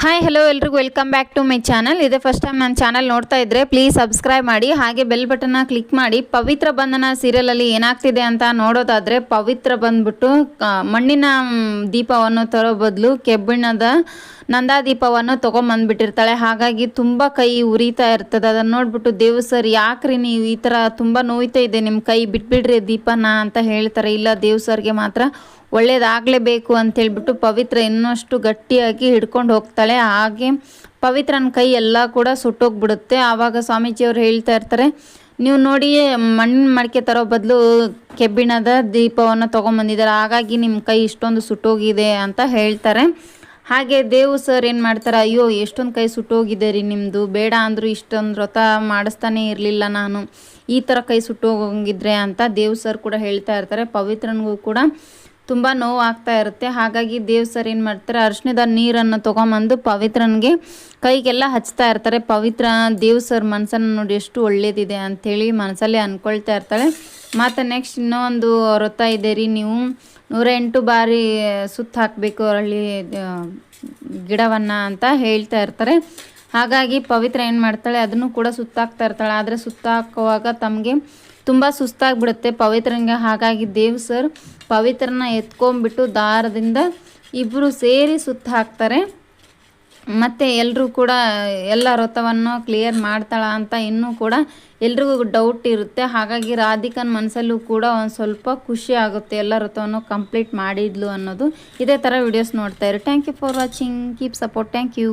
Hi hello ಎಲ್ರಿಗೂ welcome back to my channel. ಇದೇ first time ನನ್ನ ಚಾನಲ್ ನೋಡ್ತಾ ಇದ್ದರೆ ಪ್ಲೀಸ್ ಸಬ್ಸ್ಕ್ರೈಬ್ ಮಾಡಿ, ಹಾಗೆ ಬೆಲ್ ಬಟನ್ನ ಕ್ಲಿಕ್ ಮಾಡಿ. ಪವಿತ್ರ ಬಂಧನ ಸೀರಿಯಲಲ್ಲಿ ಏನಾಗ್ತಿದೆ ಅಂತ ನೋಡೋದಾದರೆ, ಪವಿತ್ರ ಬಂದ್ಬಿಟ್ಟು ಮಣ್ಣಿನ ದೀಪವನ್ನು ತರೋ ಬದಲು ಕೆಬ್ಬಿಣದ ನಂದಾದೀಪವನ್ನು ತೊಗೊಂಬಂದ್ಬಿಟ್ಟಿರ್ತಾಳೆ. ಹಾಗಾಗಿ ತುಂಬ ಕೈ ಉರಿತಾ ಇರ್ತದೆ. ಅದನ್ನು ನೋಡ್ಬಿಟ್ಟು ದೇವ್ ಸರ್ ಯಾಕ್ರಿ ನೀವು ಈ ಥರ ತುಂಬ ನೋಯ್ತಾ ಇದೆ ನಿಮ್ಮ ಕೈ, ಬಿಟ್ಬಿಡ್ರಿ ದೀಪನ ಅಂತ ಹೇಳ್ತಾರೆ. ಇಲ್ಲ, ದೇವ್ ಸರ್ಗೆ ಮಾತ್ರ ಒಳ್ಳೇದಾಗಲೇಬೇಕು ಅಂತೇಳ್ಬಿಟ್ಟು ಪವಿತ್ರ ಇನ್ನಷ್ಟು ಗಟ್ಟಿಯಾಗಿ ಹಿಡ್ಕೊಂಡು ಹೋಗ್ತಾಳೆ. ಹಾಗೆ ಪವಿತ್ರನ ಕೈ ಎಲ್ಲ ಕೂಡ ಸುಟ್ಟೋಗ್ಬಿಡುತ್ತೆ. ಆವಾಗ ಸ್ವಾಮೀಜಿಯವರು ಹೇಳ್ತಾ ಇರ್ತಾರೆ, ನೀವು ನೋಡಿ ಮಣ್ಣಿನ ಮಡಿಕೆ ತರೋ ಬದಲು ಕೆಬ್ಬಿಣದ ದೀಪವನ್ನು ತೊಗೊಂಬಂದಿದ್ದಾರೆ, ಹಾಗಾಗಿ ನಿಮ್ಮ ಕೈ ಇಷ್ಟೊಂದು ಸುಟ್ಟೋಗಿದೆ ಅಂತ ಹೇಳ್ತಾರೆ. ಹಾಗೆ ದೇವು ಸರ್ ಏನು ಮಾಡ್ತಾರೆ, ಅಯ್ಯೋ ಎಷ್ಟೊಂದು ಕೈ ಸುಟ್ಟೋಗಿದೆ ರೀ ನಿಮ್ಮದು, ಬೇಡ ಅಂದರೂ ಇಷ್ಟೊಂದು ವ್ರತ ಮಾಡಿಸ್ತಾನೆ ಇರಲಿಲ್ಲ ನಾನು, ಈ ಥರ ಕೈ ಸುಟ್ಟೋಗಿದ್ರೆ ಅಂತ ದೇವ್ ಸರ್ ಕೂಡ ಹೇಳ್ತಾ ಇರ್ತಾರೆ. ಪವಿತ್ರನಿಗೂ ಕೂಡ ತುಂಬ ನೋವು ಆಗ್ತಾ ಇರುತ್ತೆ. ಹಾಗಾಗಿ ದೇವ್ ಸರ್ ಏನು ಮಾಡ್ತಾರೆ, ಅರಿಶಿಣದ ನೀರನ್ನು ತೊಗೊಂಬಂದು ಪವಿತ್ರನಿಗೆ ಕೈಗೆಲ್ಲ ಹಚ್ತಾ ಇರ್ತಾರೆ. ಪವಿತ್ರ ದೇವ್ ಸರ್ ಮನಸ್ಸನ್ನು ನೋಡಿ ಎಷ್ಟು ಒಳ್ಳೇದಿದೆ ಅಂಥೇಳಿ ಮನಸ್ಸಲ್ಲೇ ಅಂದ್ಕೊಳ್ತಾ ಇರ್ತಾಳೆ. ಮತ್ತು ನೆಕ್ಸ್ಟ್ ಇನ್ನೊಂದು ವ್ರತ ಇದೆ ರೀ, ನೀವು 108 ಬಾರಿ ಸುತ್ತ ಹಾಕಬೇಕು ಅರಳಿ ಗಿಡವನ್ನು ಅಂತ ಹೇಳ್ತಾ ಇರ್ತಾರೆ. ಹಾಗಾಗಿ ಪವಿತ್ರ ಏನು ಮಾಡ್ತಾಳೆ, ಅದನ್ನು ಕೂಡ ಸುತ್ತಾಕ್ತಾ ಇರ್ತಾಳೆ. ಆದರೆ ಸುತ್ತಾಕುವಾಗ ತಮಗೆ ತುಂಬ ಸುಸ್ತಾಗಿಬಿಡುತ್ತೆ ಪವಿತ್ರನಿಗೆ. ಹಾಗಾಗಿ ದೇವ್ ಸರ್ ಪವಿತ್ರನ ಎತ್ಕೊಂಡ್ಬಿಟ್ಟು ದಾರದಿಂದ ಇಬ್ಬರು ಸೇರಿ ಸುತ್ತ ಹಾಕ್ತಾರೆ. ಮತ್ತು ಎಲ್ಲರೂ ಕೂಡ ಎಲ್ಲ ವ್ರತವನ್ನು ಕ್ಲಿಯರ್ ಮಾಡ್ತಾಳ ಅಂತ ಇನ್ನೂ ಕೂಡ ಎಲ್ರಿಗೂ ಡೌಟ್ ಇರುತ್ತೆ. ಹಾಗಾಗಿ ರಾಧಿಕನ ಮನಸ್ಸಲ್ಲೂ ಕೂಡ ಒಂದು ಸ್ವಲ್ಪ ಖುಷಿ ಆಗುತ್ತೆ, ಎಲ್ಲ ವ್ರತವನ್ನು ಕಂಪ್ಲೀಟ್ ಮಾಡಿದ್ಲು ಅನ್ನೋದು. ಇದೇ ಥರ ವಿಡಿಯೋಸ್ ನೋಡ್ತಾ ಇರಿ. Thank you for watching, keep support. Thank you.